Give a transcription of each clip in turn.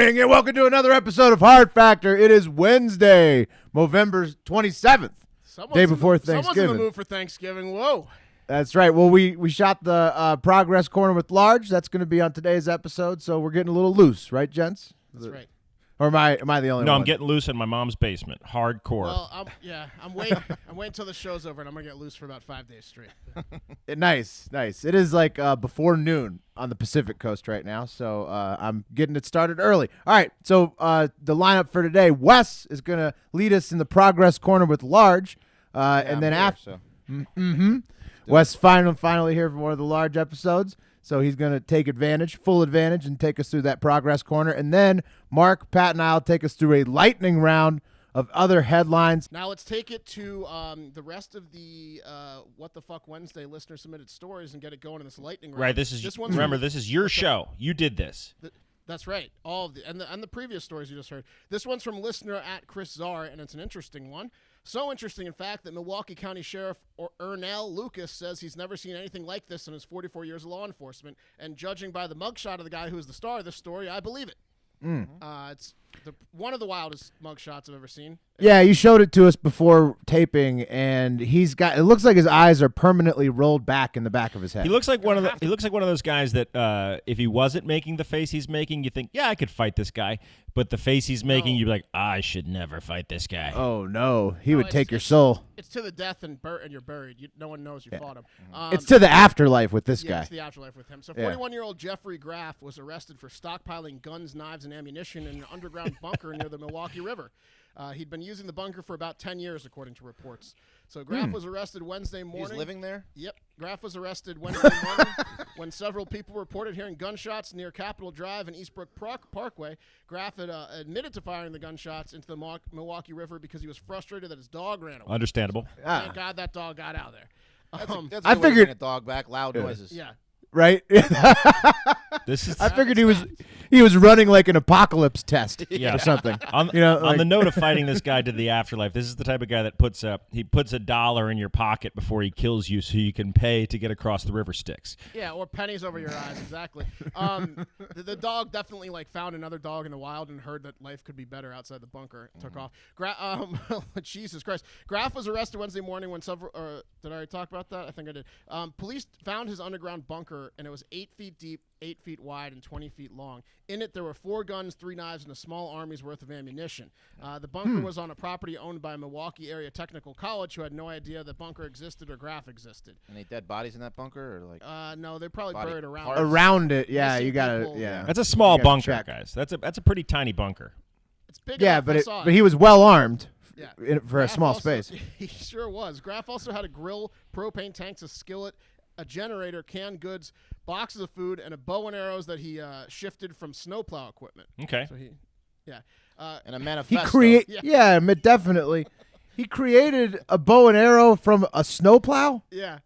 morning, and welcome to another episode of Hard Factor. It is Wednesday, Movember 27th, day before Thanksgiving. Someone's in the mood for Thanksgiving. Whoa. That's right. Well, we shot the Progress Corner with Large. That's going to be on today's episode, so we're getting a little loose, right, gents? That's right. Or am I the only one? No, I'm getting loose in my mom's basement. Hardcore. Well, I'm waiting until the show's over, and I'm going to get loose for about 5 days straight. Nice. It is like before noon on the Pacific Coast right now, so I'm getting it started early. All right, so the lineup for today, Wes is going to lead us in the Progress Corner with Large, and then after. Wes finally here for one of the Large episodes. So he's going to take full advantage, and take us through that Progress Corner. And then Mark, Pat, and I will take us through a lightning round of other headlines. Now let's take it to the rest of the What the Fuck Wednesday listener-submitted stories and get it going in this lightning round. Right, this is your show. You did this. That's right. All of and the previous stories you just heard. This one's from listener at Chris Czar, and it's an interesting one. So interesting, in fact, that Milwaukee County Sheriff Ernell Lucas says he's never seen anything like this in his 44 years of law enforcement. And judging by the mugshot of the guy who is the star of this story, I believe it. It's one of the wildest mugshots I've ever seen. Yeah, you showed it to us before taping, and it looks like his eyes are permanently rolled back in the back of his head. He looks like one of those guys that if he wasn't making the face he's making, you think, yeah, I could fight this guy. But the face he's making, you'd be like, I should never fight this guy. Oh no, he would take your soul. It's to the death and you're buried. No one knows you fought him. It's to the afterlife with this guy. It's the afterlife with him. So 41-year-old Jeffrey Graff was arrested for stockpiling guns, knives, and ammunition in an underground bunker near the Milwaukee River. He'd been using the bunker for about 10 years, according to reports. So Graff was arrested Wednesday morning. He's living there? Yep. Graff was arrested Wednesday morning when several people reported hearing gunshots near Capitol Drive and Eastbrook Parkway. Graff had admitted to firing the gunshots into the Milwaukee River because he was frustrated that his dog ran away. Understandable. Thank God that dog got out of there. That's I figured a dog back, loud noises. Yeah. Right? I figured he was running like an apocalypse test or something. On the note of fighting this guy to the afterlife, this is the type of guy that puts $1 in your pocket before he kills you so you can pay to get across the river Styx. Yeah, or pennies over your eyes, exactly. The dog definitely found another dog in the wild and heard that life could be better outside the bunker. Took off. Jesus Christ. Graff was arrested Wednesday morning when several did I already talk about that? I think I did. Police found his underground bunker, and it was 8 feet deep, 8 feet wide, and 20 feet long. In it, there were 4 guns, 3 knives, and a small army's worth of ammunition. The bunker was on a property owned by Milwaukee Area Technical College, who had no idea the bunker existed or Graff existed. Any dead bodies in that bunker? Or no, they're probably buried around parts? Around it. Yeah, you got to, yeah. That's a small bunker, guys. That's a pretty tiny bunker. It's big. Yeah, but he was well armed. Yeah. For a small space. He sure was. Graff also had a grill, propane tanks, a skillet, a generator, canned goods, boxes of food, and a bow and arrows that he shifted from snowplow equipment. Okay. So and a manifesto. Definitely. He created a bow and arrow from a snowplow? Yeah.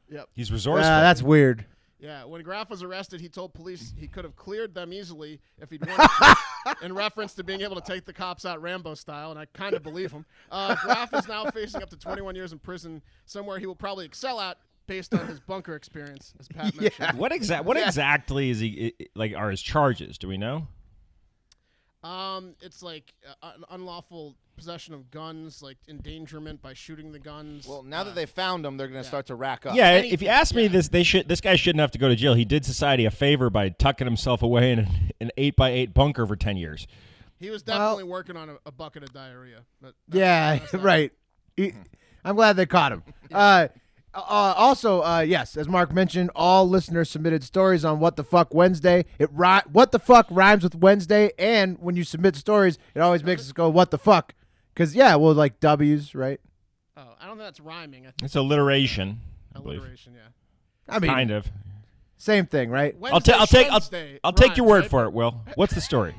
Yep. He's resourceful. That's weird. Yeah, when Graff was arrested, he told police he could have cleared them easily if he'd wanted to, in reference to being able to take the cops out Rambo style, and I kind of believe him. Graff is now facing up to 21 years in prison, somewhere he will probably excel at based on his bunker experience, as Pat mentioned. What exactly is he are his charges? Do we know? It's an unlawful possession of guns, endangerment by shooting the guns. Well, now that they found him, they're going to start to rack up. Yeah, if you ask me, this guy shouldn't have to go to jail. He did society a favor by tucking himself away in an 8x8 bunker for 10 years. He was definitely working on a bucket of diarrhea. That's right. I'm glad they caught him. Also, yes, as Mark mentioned, all listeners submitted stories on What the Fuck Wednesday. What the Fuck rhymes with Wednesday, and when you submit stories, it always makes us go, what the fuck? Because, W's, right? Oh, I don't think that's rhyming. I think it's alliteration. Alliteration, yeah. I mean, kind of. Same thing, right? I'll take your word for it, Will. What's the story?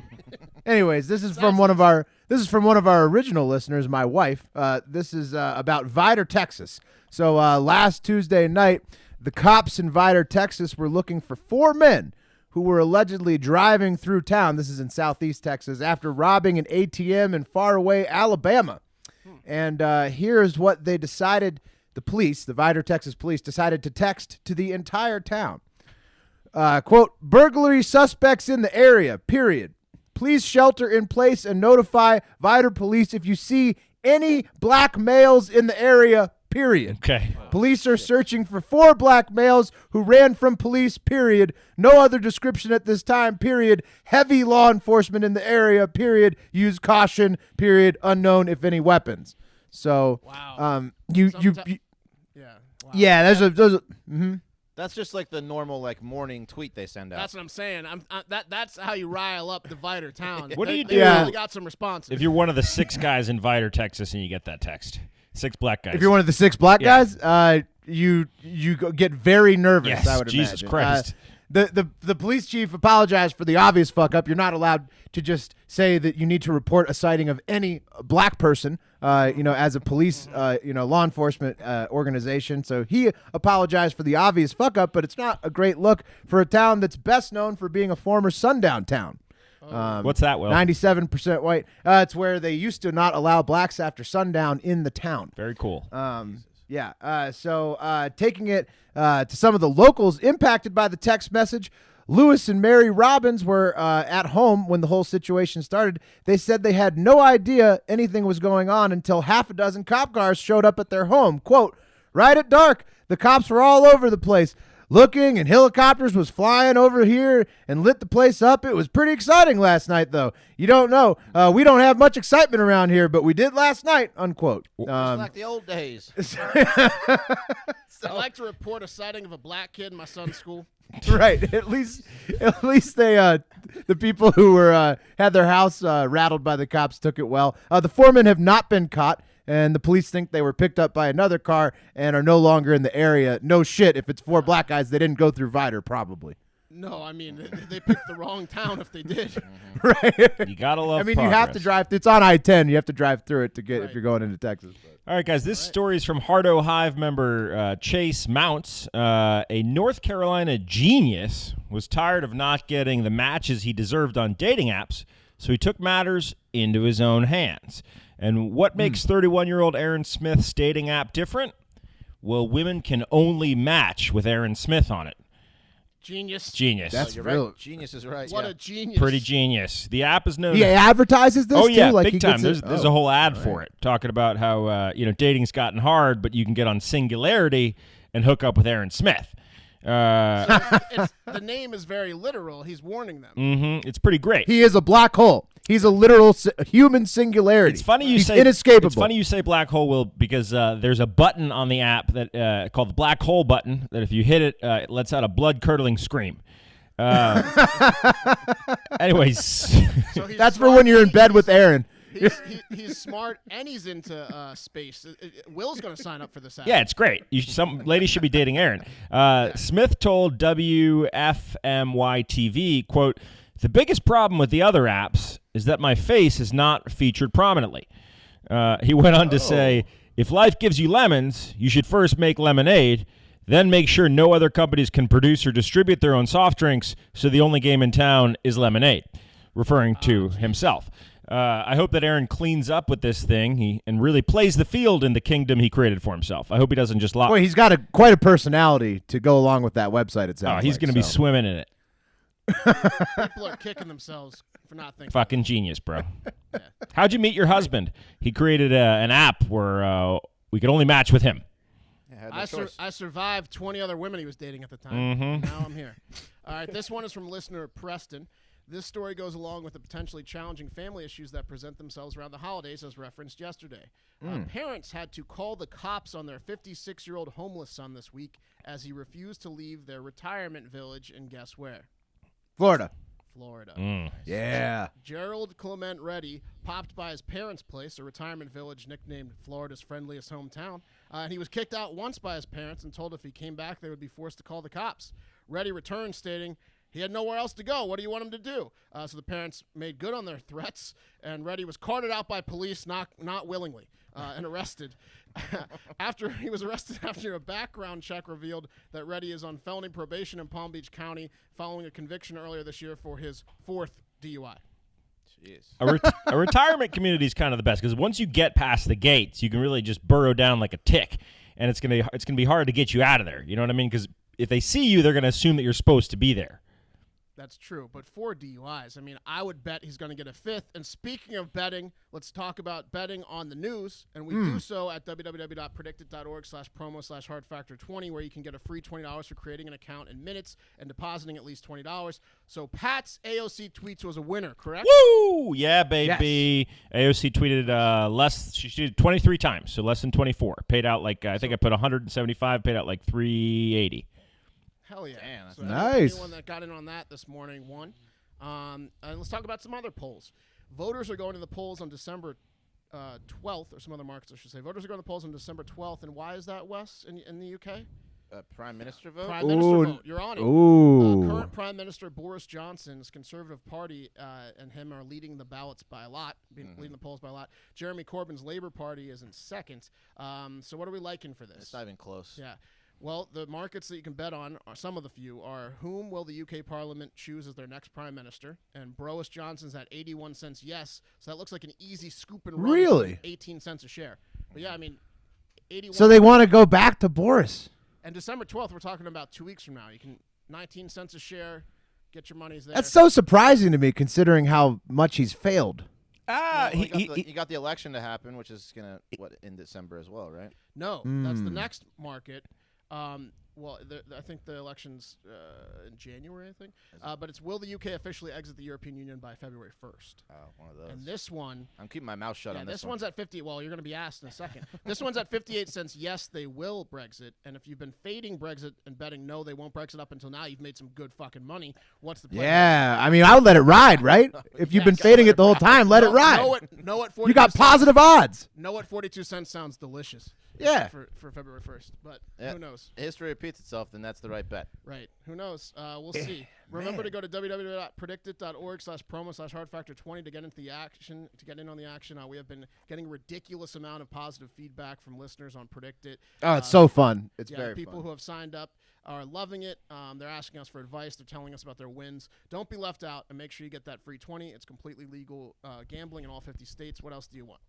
Anyways, this is from one of our original listeners, my wife. This is about Vidor, Texas. So last Tuesday night, the cops in Vidor, Texas were looking for 4 men who were allegedly driving through town. This is in southeast Texas, after robbing an ATM in faraway Alabama. And here's what they decided. The Vidor, Texas police decided to text to the entire town. Quote, burglary suspects in the area, period. please shelter in place and notify Vidor police if you see any black males in the area, period. Okay. Police are searching for 4 black males who ran from police, period. No other description at this time, period. Heavy law enforcement in the area, period. Use caution, period. Unknown if any weapons. So, wow. Yeah. Wow. Yeah, there's a That's just like the normal morning tweet they send out. That's what I'm saying. That's how you rile up the Vidor town. What do you do? They really got some responses. If you're one of the 6 guys in Vidor, Texas, and you get that text, 6 black guys. If you're one of the 6 black guys, you get very nervous. Yes, I would Jesus imagine. Christ. The police chief apologized for the obvious fuck up. You're not allowed to just say that you need to report a sighting of any black person, as a police, law enforcement organization. So he apologized for the obvious fuck up, but it's not a great look for a town that's best known for being a former sundown town. What's that, Will? 97% white. It's where they used to not allow blacks after sundown in the town. Very cool. So taking it to some of the locals impacted by the text message, Lewis and Mary Robbins were at home when the whole situation started. They said they had no idea anything was going on until half a dozen cop cars showed up at their home. Quote, right at dark, the cops were all over the place looking, and helicopters was flying over here and lit the place up. It was pretty exciting last night, though. You don't know. We don't have much excitement around here, but we did last night, unquote. Just like the old days. I'd like to report a sighting of a black kid in my son's school. Right. At least they the people who were had their house rattled by the cops took it well. The foremen have not been caught, and the police think they were picked up by another car and are no longer in the area. No shit. If it's 4 black guys, they didn't go through Vidor, probably. No, I mean, they picked the wrong town if they did. Right. You gotta love. I mean, progress. you have to drive. It's on I-10. You have to drive through it to get if you're going into Texas. But. All right, guys, this story is from Hardo Hive member Chase Mounts. A North Carolina genius was tired of not getting the matches he deserved on dating apps, so he took matters into his own hands. And what makes 31-year-old Aaron Smith's dating app different? Well, women can only match with Aaron Smith on it. Genius. That's you're real. right. Genius is right. What a genius. Pretty genius. The app is known. He advertises this. Oh yeah, too? Like big time. There's a whole ad for it talking about how dating's gotten hard, but you can get on Singularity and hook up with Aaron Smith. The name is very literal. He's warning them. Mm-hmm. It's pretty great. He is a black hole. He's a literal human singularity. It's funny you He's say inescapable. It's funny you say black hole, Will, because there's a button on the app that called the black hole button that if you hit it, it lets out a blood-curdling scream. Anyways, So That's for when you're in bed with Aaron. He's smart and he's into space. Will's going to sign up for this app. yeah, it's great. Some ladies should be dating Aaron. Smith told WFMY-TV, quote, "The biggest problem with the other apps is that my face is not featured prominently." He went on to say, "If life gives you lemons, you should first make lemonade, then make sure no other companies can produce or distribute their own soft drinks, so the only game in town is lemonade," referring to himself. I hope that Aaron cleans up with this thing and really plays the field in the kingdom he created for himself. I hope he doesn't just lock. Boy, he's got quite a personality to go along with that website, it sounds he's going to be swimming in it. People are kicking themselves for not thinking. Fucking genius, bro. Yeah. How'd you meet your husband? He created an app where we could only match with him. I survived 20 other women he was dating at the time. Mm-hmm. Now I'm here. All right, this one is from listener Preston. This story goes along with the potentially challenging family issues that present themselves around the holidays, as referenced yesterday. Parents had to call the cops on their 56-year-old homeless son this week as he refused to leave their retirement village, and guess where? Florida. Yeah. Gerald Clement Reddy popped by his parents' place, a retirement village nicknamed Florida's friendliest hometown, and he was kicked out once by his parents and told if he came back they would be forced to call the cops. Reddy returned stating he had nowhere else to go. What do you want him to do? So the parents made good on their threats, and Reddy was carted out by police, not willingly, and arrested. He was arrested after a background check revealed that Reddy is on felony probation in Palm Beach County following a conviction earlier this year for his 4th DUI. Jeez. A retirement community is kind of the best because once you get past the gates, you can really just burrow down like a tick, and it's gonna be hard to get you out of there. You know what I mean? Because if they see you, they're gonna assume that you're supposed to be there. That's true. But 4 DUIs. I mean, I would bet he's going to get a 5th. And speaking of betting, let's talk about betting on the news. And we do so at www.predicted.org/promo/hardfactor20, where you can get a free $20 for creating an account in minutes and depositing at least $20. So Pat's AOC tweets was a winner, correct? Woo! Yeah, baby. Yes. AOC tweeted less. She tweeted 23 times, so less than 24. Paid out like, I think I put 175, paid out like 380. Hell yeah. Damn, So nice. Anyone that got in on that this morning won. And let's talk about some other polls. Voters are going to the polls on December 12th, or some other markets, I should say. Voters are going to the polls on December 12th. And why is that, Wes, in the UK? Prime Minister vote? Prime Minister vote. You're on it. Ooh. Current Prime Minister Boris Johnson's Conservative Party and him are leading the ballots by a lot, leading the polls by a lot. Jeremy Corbyn's Labour Party is in second. So what are we liking for this? It's not even close. Yeah. Well, the markets that you can bet on, are some of the few, are whom will the UK Parliament choose as their next Prime Minister? And Boris Johnson's at 81 cents yes. So that looks like an easy scoop and run. Really? 18 cents a share. But yeah, I mean, 81. So they want to go back to Boris. And December 12th, we're talking about 2 weeks from now. You can 19 cents a share, get your monies there. That's so surprising to me, considering how much he's failed. Well, you got the election to happen, which is gonna in December as well, right? No, that's the next market. Well, I think the election's in January, I think. But it's will the UK officially exit the European Union by February 1st? Oh, one of those. And this one... I'm keeping my mouth shut on this one. one's at 50... Well, you're going to be asked in a second. This one's at 58 cents. Yes, they will Brexit. And if you've been fading Brexit and betting no, they won't Brexit up until now, you've made some good fucking money. What's the plan? Yeah, I mean, I would let it ride, right? If you've been fading it the whole time, let it ride. No at 42 You got cents. positive odds. No at 42 cents sounds delicious. Yeah. For February 1st. But Yeah. who knows? History repeats itself, then that's the right bet. Right. Who knows? We'll see. Remember to go to www.predicted.org/hardfactor20 to get into the action. To get in on the action, we have been getting a ridiculous amount of positive feedback from listeners on Predict It. Oh, it's so fun. It's very people fun. who have signed up are loving it. They're asking us for advice. They're telling us about their wins. Don't be left out, and make sure you get that free 20. It's completely legal gambling in all 50 states. What else do you want?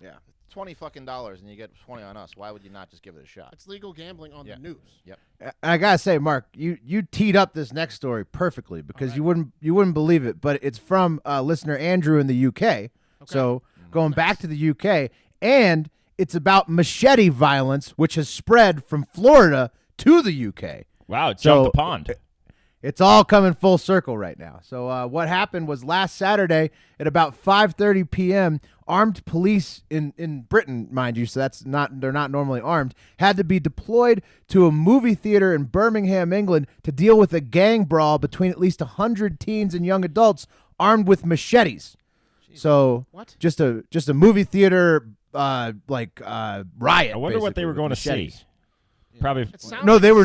Yeah. $20 fucking and you get 20 on us. Why would you not just give it a shot? It's legal gambling on the news. Yep. I gotta say, Mark, you teed up this next story perfectly because you wouldn't believe it, but it's from listener Andrew in the UK. Okay. So going back to the UK, and it's about machete violence, which has spread from Florida to the UK. Wow, it jumped the pond. It's all coming full circle right now. So what happened was last Saturday at about 5:30 p.m., armed police in Britain, mind you, so they're not normally armed, had to be deployed to a movie theater in Birmingham, England, to deal with a gang brawl between at least 100 teens and young adults armed with machetes. Jeez. So what? Just a movie theater riot. I wonder what they were going to see. Probably.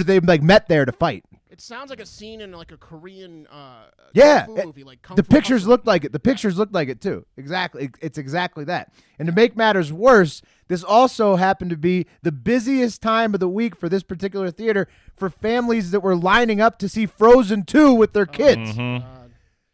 They met there to fight. It sounds like a scene in like a Korean kung fu movie, like Kung the Fu pictures Hustle. looked like it. The pictures looked like it too. Exactly. It's exactly that. And to make matters worse, this also happened to be the busiest time of the week for this particular theater for families that were lining up to see Frozen 2 with their kids.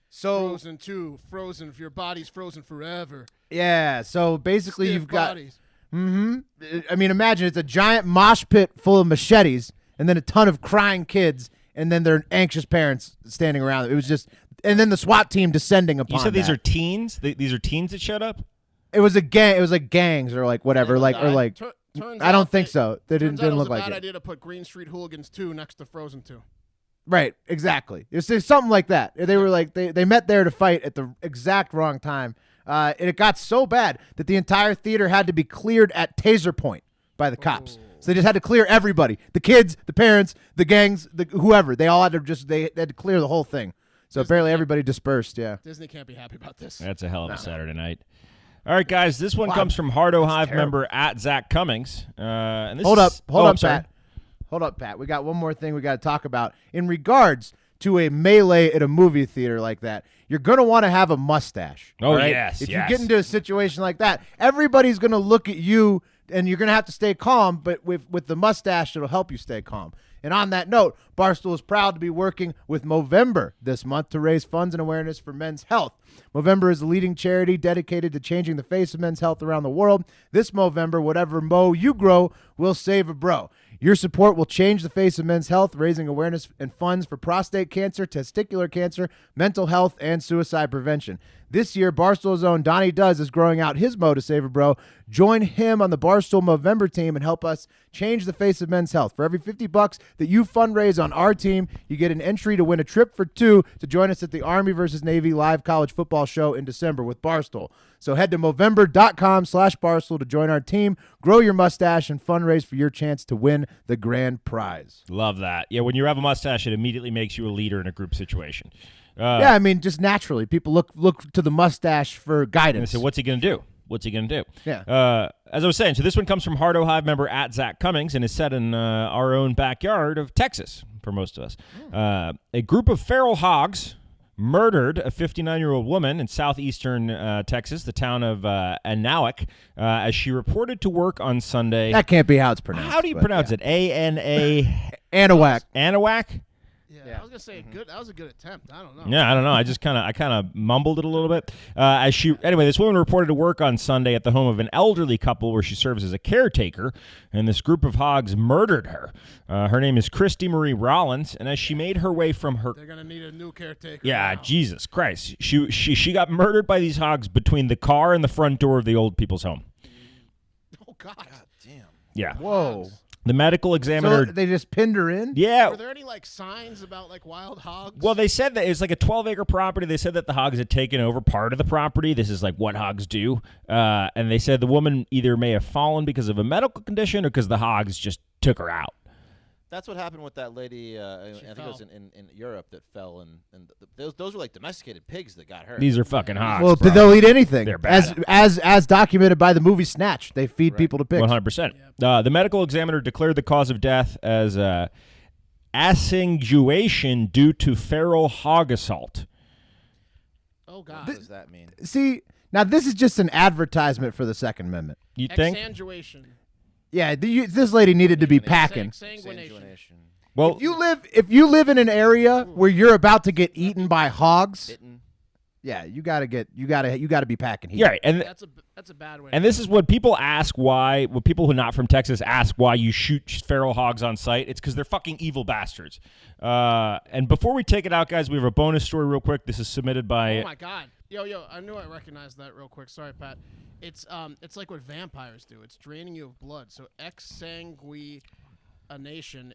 So Frozen 2, Frozen, if your body's frozen forever. yeah, so basically Stiff you've got bodies. I mean, imagine it's a giant mosh pit full of machetes and then a ton of crying kids and then their anxious parents standing around. It was just, and then the SWAT team descending upon. You said these that. are teens? These are teens that showed up? It was a gang. It was like gangs or like whatever. Turns I don't think so. They didn't look like it. It was a bad idea to put Green Street Hooligans 2 next to Frozen 2. Right. Exactly. It's something like that. They were like they met there to fight at the exact wrong time. And it got so bad that the entire theater had to be cleared at taser point by the cops. So they just had to clear everybody, the kids, the parents, the gangs, whoever. They all had to they had to clear the whole thing. So apparently everybody dispersed. Yeah. Disney can't be happy about this. That's a hell of a Saturday night. All right, guys. This one comes from Hardo Hive member at Zach Cummings. And this Hold up, sorry. Pat. Hold up, Pat. We got one more thing we got to talk about in regards to a melee at a movie theater like that. You're going to want to have a mustache. Oh, right? yes, If yes. you get into a situation like that, everybody's going to look at you, and you're going to have to stay calm, but with the mustache, it'll help you stay calm. And on that note, Barstool is proud to be working with Movember this month to raise funds and awareness for men's health. Movember is a leading charity dedicated to changing the face of men's health around the world. This Movember, whatever mo you grow, will save a bro. Your support will change the face of men's health, raising awareness and funds for prostate cancer, testicular cancer, mental health, and suicide prevention. This year, Barstool's own Donnie Does is growing out his Mo to Save a Bro. Join him on the Barstool Movember team and help us change the face of men's health. For every $50 that you fundraise on our team, you get an entry to win a trip for two to join us at the Army vs. Navy live college football show in December with Barstool. So head to Movember.com/Barstool to join our team, grow your mustache, and fundraise for your chance to win the grand prize. Love that. Yeah, when you have a mustache, it immediately makes you a leader in a group situation. Yeah, I mean, just naturally, people look to the mustache for guidance. So what's he going to do? What's he going to do? Yeah. As I was saying, so this one comes from Hardo Hive member at Zach Cummings and is set in our own backyard of Texas for most of us. A group of feral hogs murdered a 59-year-old woman in southeastern Texas, the town of Anahuac, as she reported to work on Sunday. That can't be how it's pronounced. How do you pronounce it? A-N-A... Anahuac. Anahuac? Yeah, I was gonna say that was a good attempt. I don't know. Yeah, I don't know. I kind of mumbled it a little bit. Anyway, this woman reported to work on Sunday at the home of an elderly couple where she serves as a caretaker, and this group of hogs murdered her. Her name is Christy Marie Rollins, and as she made her way from her, they're gonna need a new caretaker. Yeah, now. Jesus Christ, she got murdered by these hogs between the car and the front door of the old people's home. Oh God damn. Yeah. Whoa. The medical examiner. So they just pinned her in? Yeah. Were there any signs about wild hogs? Well, they said that it was like a 12-acre property. They said that the hogs had taken over part of the property. This is what hogs do. And they said the woman either may have fallen because of a medical condition or because the hogs just took her out. That's what happened with that lady. I think it was in Europe that fell, and those were domesticated pigs that got hurt. These are fucking hogs. Well, bro. they'll eat anything. They're bad. As documented by the movie Snatch, they feed people to pigs. 100%. The medical examiner declared the cause of death as exsanguination due to feral hog assault. Oh God. What does that mean? See, now this is just an advertisement for the Second Amendment. You think? Exsanguination. Yeah, this lady needed to be packing. Exsanguination. Well, If you live in an area where you're about to get eaten by hogs, Bitten. yeah, you gotta be packing heat. yeah, right. And That's a bad way. And this is what people ask why, what people who are not from Texas ask why you shoot feral hogs on sight. It's because they're fucking evil bastards. And before we take it out, guys, we have a bonus story real quick. This is submitted by... Oh, my God. Yo, I knew I recognized that real quick. Sorry, Pat. It's like what vampires do. It's draining you of blood. So exsanguination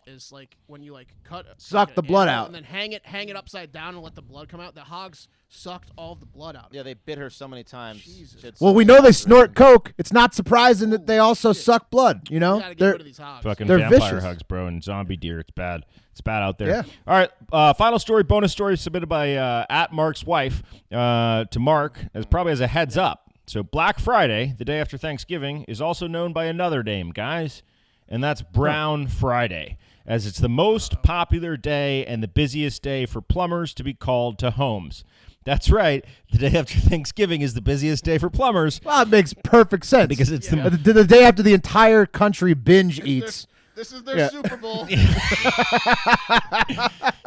is when you cut... Suck the blood out. And then hang it upside down and let the blood come out. The hogs sucked all of the blood out. Yeah, they bit her so many times. Jesus. Well, we know they snort coke. It's not surprising that they also suck blood. You know, You gotta get rid of these hogs. Fucking They're vampire vicious. hogs, bro, and zombie deer. It's bad. It's bad out there. Yeah. All right. Final story, bonus story submitted by at Mark's wife to Mark probably as a heads up. So Black Friday, the day after Thanksgiving, is also known by another name, guys, and that's Brown Friday, as it's the most popular day and the busiest day for plumbers to be called to homes. That's right. The day after Thanksgiving is the busiest day for plumbers. Well, it makes perfest sense Because it's the day after the entire country binge eats. This is their Super Bowl.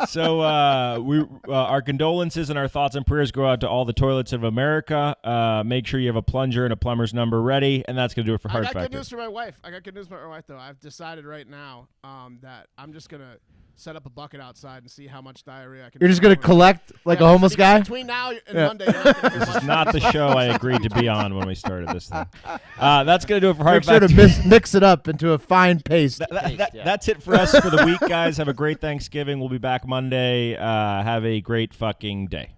So our condolences and our thoughts and prayers go out to all the toilets of America. Make sure you have a plunger and a plumber's number ready, and that's going to do it for Hard I got Factor. good news for my wife. Though. I've decided right now that I'm just going to set up a bucket outside and see how much diarrhea I can. You're just gonna collect like a homeless guy. Between now and Monday. This It's not the show I agreed to be on when we started this thing. That's going to do it for Hard Make sure Factor. to mix it up into a fine paste. That's it for us for the week, guys. Have a great Thanksgiving. We'll be back Monday. Have a great fucking day.